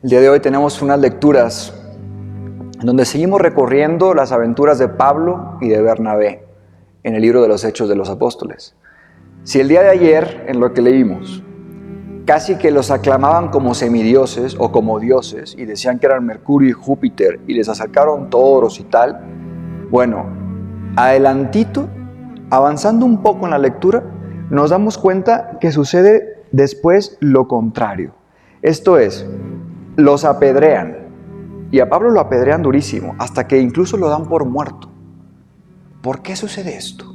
El día de hoy tenemos unas lecturas en donde seguimos recorriendo las aventuras de Pablo y de Bernabé en el libro de los Hechos de los Apóstoles. Si el día de ayer, en lo que leímos, casi que los aclamaban como semidioses o como dioses y decían que eran Mercurio y Júpiter y les acercaron toros y tal, bueno, adelantito, avanzando un poco en la lectura, nos damos cuenta que sucede después lo contrario. Esto es, los apedrean, y a Pablo lo apedrean durísimo, hasta que incluso lo dan por muerto. ¿Por qué sucede esto?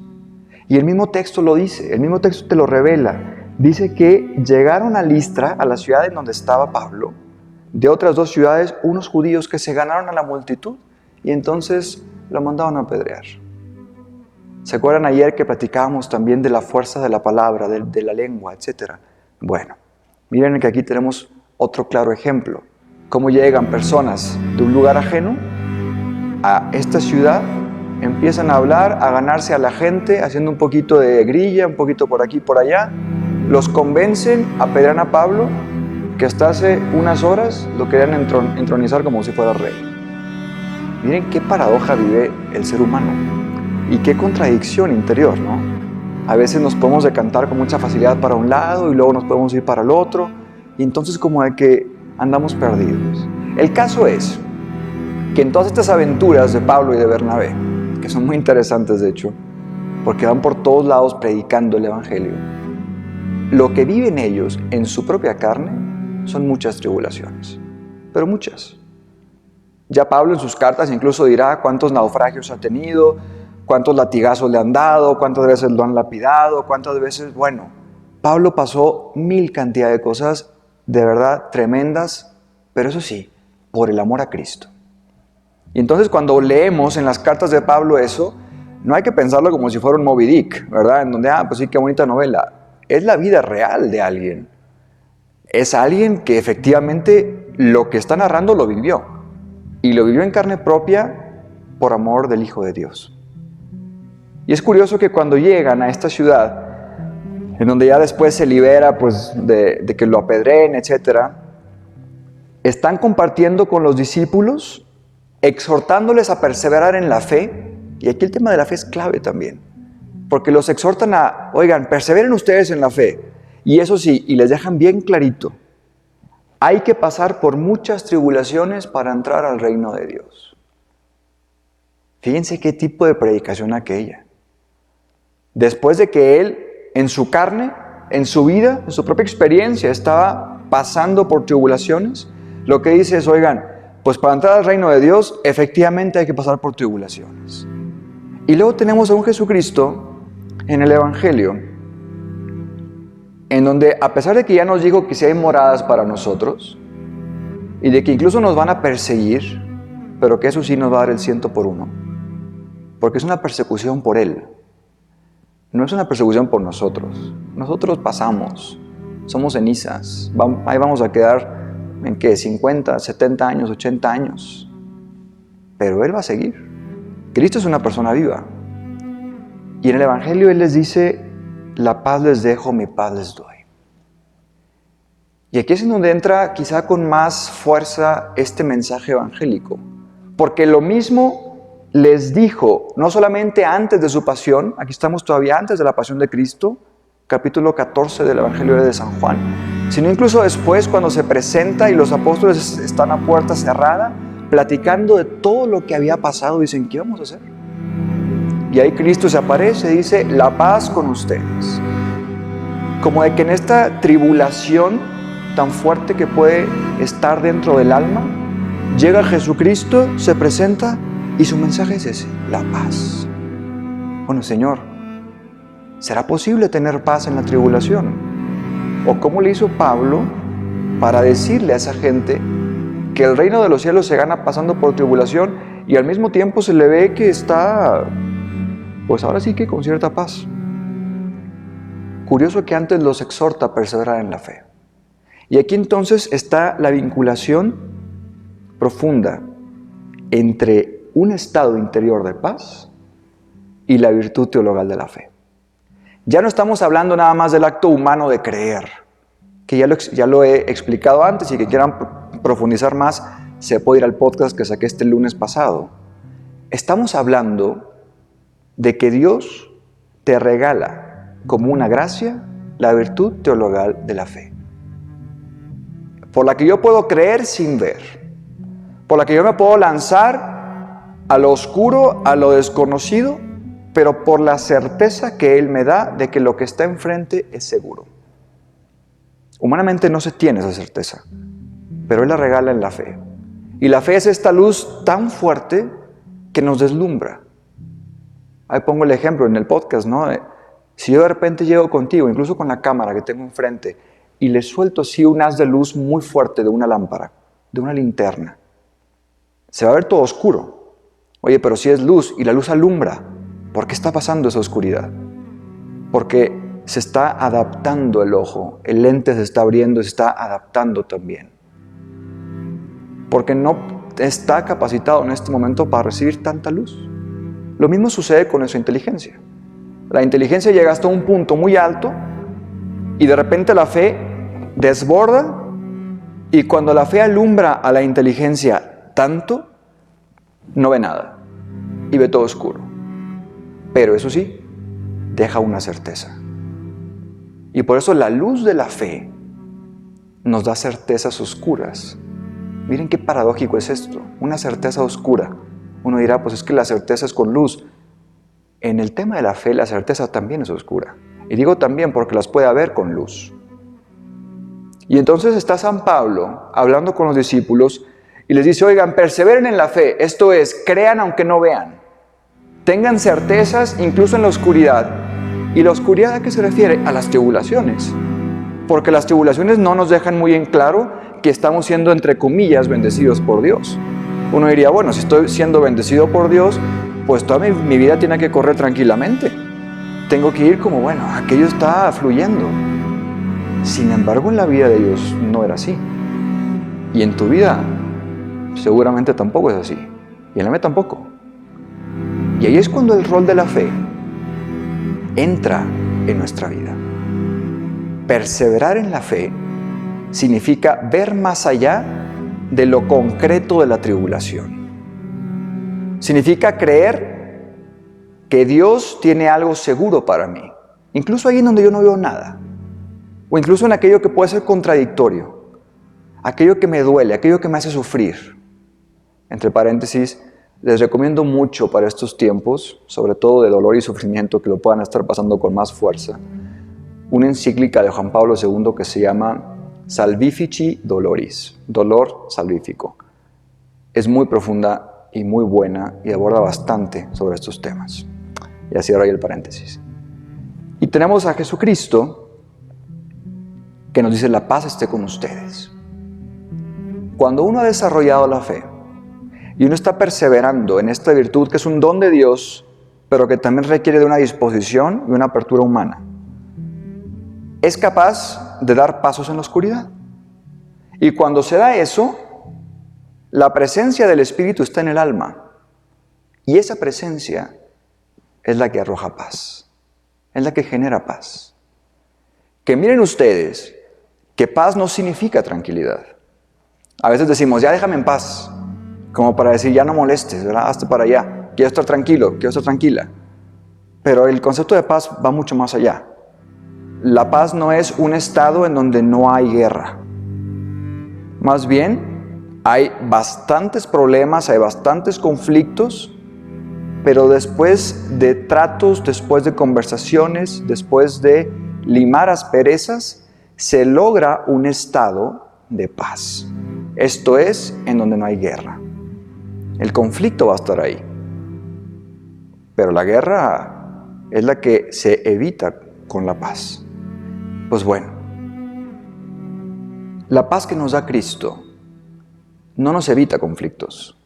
Y el mismo texto lo dice, el mismo texto te lo revela. Dice que llegaron a Listra, a la ciudad en donde estaba Pablo, de otras dos ciudades, unos judíos que se ganaron a la multitud, y entonces lo mandaron a apedrear. ¿Se acuerdan ayer que platicábamos también de la fuerza de la palabra, de la lengua, etcétera? Bueno, miren que aquí tenemos otro claro ejemplo. Cómo llegan personas de un lugar ajeno a esta ciudad, empiezan a hablar, a ganarse a la gente, haciendo un poquito de grilla, un poquito por aquí, por allá. Los convencen, apedrean a Pablo, que hasta hace unas horas lo querían entronizar como si fuera rey. Miren qué paradoja vive el ser humano y qué contradicción interior, ¿no? A veces nos podemos decantar con mucha facilidad para un lado y luego nos podemos ir para el otro, y entonces como de que andamos perdidos. El caso es que en todas estas aventuras de Pablo y de Bernabé, que son muy interesantes de hecho, porque van por todos lados predicando el Evangelio, lo que viven ellos en su propia carne son muchas tribulaciones, pero muchas. Ya Pablo en sus cartas incluso dirá cuántos naufragios ha tenido, cuántos latigazos le han dado, cuántas veces lo han lapidado, cuántas veces, bueno, Pablo pasó mil cantidad de cosas de verdad tremendas, pero eso sí, por el amor a Cristo. Y entonces cuando leemos en las cartas de Pablo eso, no hay que pensarlo como si fuera un Moby Dick, ¿verdad? En donde, pues sí, qué bonita novela. Es la vida real de alguien. Es alguien que efectivamente lo que está narrando lo vivió. Y lo vivió en carne propia por amor del Hijo de Dios. Y es curioso que cuando llegan a esta ciudad, en donde ya después se libera pues, de que lo apedreen, etc., están compartiendo con los discípulos, exhortándoles a perseverar en la fe. Y aquí el tema de la fe es clave también, porque los exhortan a, oigan, perseveren ustedes en la fe. Y eso sí, y les dejan bien clarito, hay que pasar por muchas tribulaciones para entrar al reino de Dios. Fíjense qué tipo de predicación aquella. Después de que él, en su carne, en su vida, en su propia experiencia, estaba pasando por tribulaciones, lo que dice es, oigan, pues para entrar al reino de Dios, efectivamente hay que pasar por tribulaciones. Y luego tenemos a un Jesucristo en el Evangelio, en donde a pesar de que ya nos dijo que sí hay moradas para nosotros, y de que incluso nos van a perseguir, pero que eso sí nos va a dar el 100 por 1, porque es una persecución por Él. No es una persecución por nosotros. Nosotros pasamos, somos cenizas. Ahí vamos a quedar en ¿qué? 50, 70 años, 80 años. Pero Él va a seguir. Cristo es una persona viva. Y en el Evangelio Él les dice, la paz les dejo, mi paz les doy. Y aquí es en donde entra quizá con más fuerza este mensaje evangélico. Porque lo mismo les dijo, no solamente antes de su pasión, aquí estamos todavía antes de la pasión de Cristo, capítulo 14 del Evangelio de San Juan, sino incluso después cuando se presenta y los apóstoles están a puerta cerrada, platicando de todo lo que había pasado, dicen, ¿qué vamos a hacer? Y ahí Cristo se aparece y dice, la paz con ustedes. Como de que en esta tribulación tan fuerte que puede estar dentro del alma, llega Jesucristo, se presenta, y su mensaje es ese, la paz. Bueno, Señor, ¿será posible tener paz en la tribulación? ¿O cómo le hizo Pablo para decirle a esa gente que el reino de los cielos se gana pasando por tribulación y al mismo tiempo se le ve que está, pues ahora sí que con cierta paz? Curioso que antes los exhorta a perseverar en la fe. Y aquí entonces está la vinculación profunda entre un estado interior de paz y la virtud teologal de la fe. Ya no estamos hablando nada más del acto humano de creer, que ya lo he explicado antes y que quieran profundizar más, se puede ir al podcast que saqué este lunes pasado. Estamos hablando de que Dios te regala como una gracia la virtud teologal de la fe, por la que yo puedo creer sin ver, por la que yo me puedo lanzar a lo oscuro, a lo desconocido, pero por la certeza que Él me da de que lo que está enfrente es seguro. Humanamente no se tiene esa certeza, pero Él la regala en la fe. Y la fe es esta luz tan fuerte que nos deslumbra. Ahí pongo el ejemplo en el podcast, ¿no? Si yo de repente llego contigo, incluso con la cámara que tengo enfrente, y le suelto así un haz de luz muy fuerte de una lámpara, de una linterna, se va a ver todo oscuro. Oye, pero si es luz y la luz alumbra, ¿por qué está pasando esa oscuridad? Porque se está adaptando el ojo, el lente se está abriendo y se está adaptando también. Porque no está capacitado en este momento para recibir tanta luz. Lo mismo sucede con nuestra inteligencia. La inteligencia llega hasta un punto muy alto y de repente la fe desborda, y cuando la fe alumbra a la inteligencia tanto, no ve nada y ve todo oscuro. Pero eso sí, deja una certeza. Y por eso la luz de la fe nos da certezas oscuras. Miren qué paradójico es esto, una certeza oscura. Uno dirá, pues es que la certeza es con luz. En el tema de la fe, la certeza también es oscura. Y digo también porque las puede haber con luz. Y entonces está San Pablo hablando con los discípulos y les dice, oigan, perseveren en la fe. Esto es, crean aunque no vean. Tengan certezas incluso en la oscuridad. ¿Y la oscuridad a qué se refiere? A las tribulaciones. Porque las tribulaciones no nos dejan muy en claro que estamos siendo, entre comillas, bendecidos por Dios. Uno diría, bueno, si estoy siendo bendecido por Dios, pues toda mi vida tiene que correr tranquilamente. Tengo que ir como, bueno, aquello está fluyendo. Sin embargo, en la vida de Dios no era así. Y en tu vida seguramente tampoco es así. Y en la mía tampoco. Y ahí es cuando el rol de la fe entra en nuestra vida. Perseverar en la fe significa ver más allá de lo concreto de la tribulación. Significa creer que Dios tiene algo seguro para mí, incluso ahí en donde yo no veo nada, o incluso en aquello que puede ser contradictorio, aquello que me duele, aquello que me hace sufrir. Entre paréntesis, les recomiendo mucho para estos tiempos, sobre todo de dolor y sufrimiento, que lo puedan estar pasando con más fuerza, una encíclica de Juan Pablo II que se llama Salvifici Doloris, dolor salvífico. Es muy profunda y muy buena y aborda bastante sobre estos temas. Y así ahora hay el paréntesis. Y tenemos a Jesucristo que nos dice, la paz esté con ustedes. Cuando uno ha desarrollado la fe y uno está perseverando en esta virtud que es un don de Dios, pero que también requiere de una disposición y una apertura humana, es capaz de dar pasos en la oscuridad. Y cuando se da eso, la presencia del Espíritu está en el alma. Y esa presencia es la que arroja paz, es la que genera paz. Que miren ustedes que paz no significa tranquilidad. A veces decimos, ya déjame en paz, como para decir, ya no molestes, ¿verdad? Hazte para allá, quiero estar tranquilo, quiero estar tranquila. Pero el concepto de paz va mucho más allá. La paz no es un estado en donde no hay guerra. Más bien, hay bastantes problemas, hay bastantes conflictos, pero después de tratos, después de conversaciones, después de limar asperezas, se logra un estado de paz. Esto es en donde no hay guerra. El conflicto va a estar ahí, pero la guerra es la que se evita con la paz. Pues bueno, la paz que nos da Cristo no nos evita conflictos.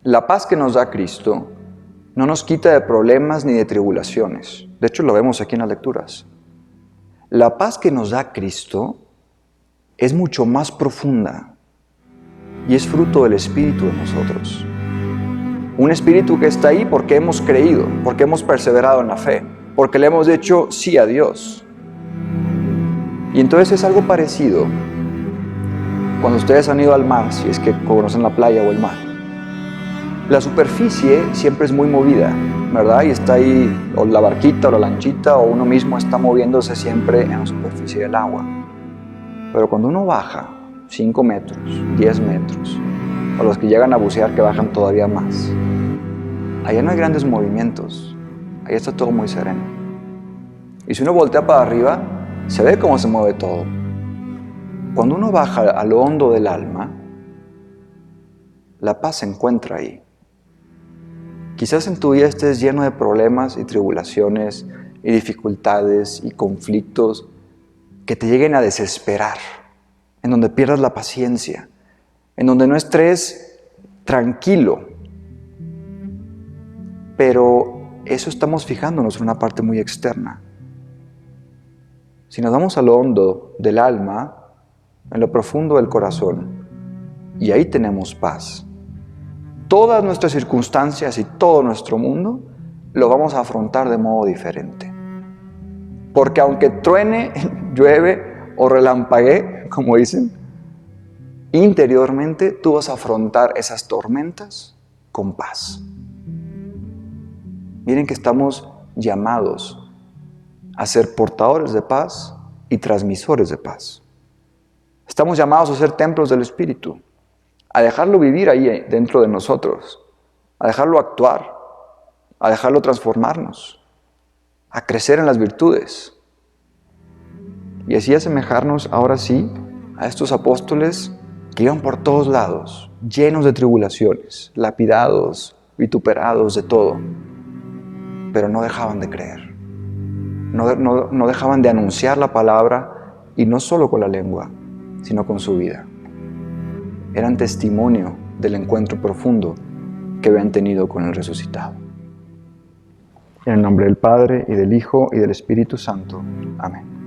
La paz que nos da Cristo no nos quita de problemas ni de tribulaciones. De hecho, lo vemos aquí en las lecturas. La paz que nos da Cristo es mucho más profunda y es fruto del Espíritu de nosotros. Un Espíritu que está ahí porque hemos creído, porque hemos perseverado en la fe, porque le hemos dicho sí a Dios. Y entonces es algo parecido Cuando ustedes han ido al mar, si es que conocen la playa o el mar, la superficie siempre es muy movida, ¿verdad? Y está ahí o la barquita o la lanchita o uno mismo está moviéndose siempre en la superficie del agua. Pero cuando uno baja 5 metros, 10 metros, o los que llegan a bucear que bajan todavía más, allá no hay grandes movimientos, allá está todo muy sereno. Y si uno voltea para arriba, se ve cómo se mueve todo. Cuando uno baja a lo hondo del alma, la paz se encuentra ahí. Quizás en tu vida estés lleno de problemas y tribulaciones y dificultades y conflictos que te lleguen a desesperar, en donde pierdas la paciencia, en donde no estés tranquilo. Pero eso estamos fijándonos en una parte muy externa. Si nos vamos a lo hondo del alma, en lo profundo del corazón, y ahí tenemos paz. Todas nuestras circunstancias y todo nuestro mundo lo vamos a afrontar de modo diferente. Porque aunque truene, llueve o relampaguee, como dicen, interiormente tú vas a afrontar esas tormentas con paz. Miren que estamos llamados a ser portadores de paz y transmisores de paz. Estamos llamados a ser templos del Espíritu, a dejarlo vivir ahí dentro de nosotros, a dejarlo actuar, a dejarlo transformarnos, a crecer en las virtudes. Y así asemejarnos ahora sí a estos apóstoles que iban por todos lados, llenos de tribulaciones, lapidados, vituperados, de todo, pero no dejaban de creer, no dejaban de anunciar la palabra, y no solo con la lengua, sino con su vida. Eran testimonio del encuentro profundo que habían tenido con el resucitado. En el nombre del Padre, y del Hijo, y del Espíritu Santo. Amén.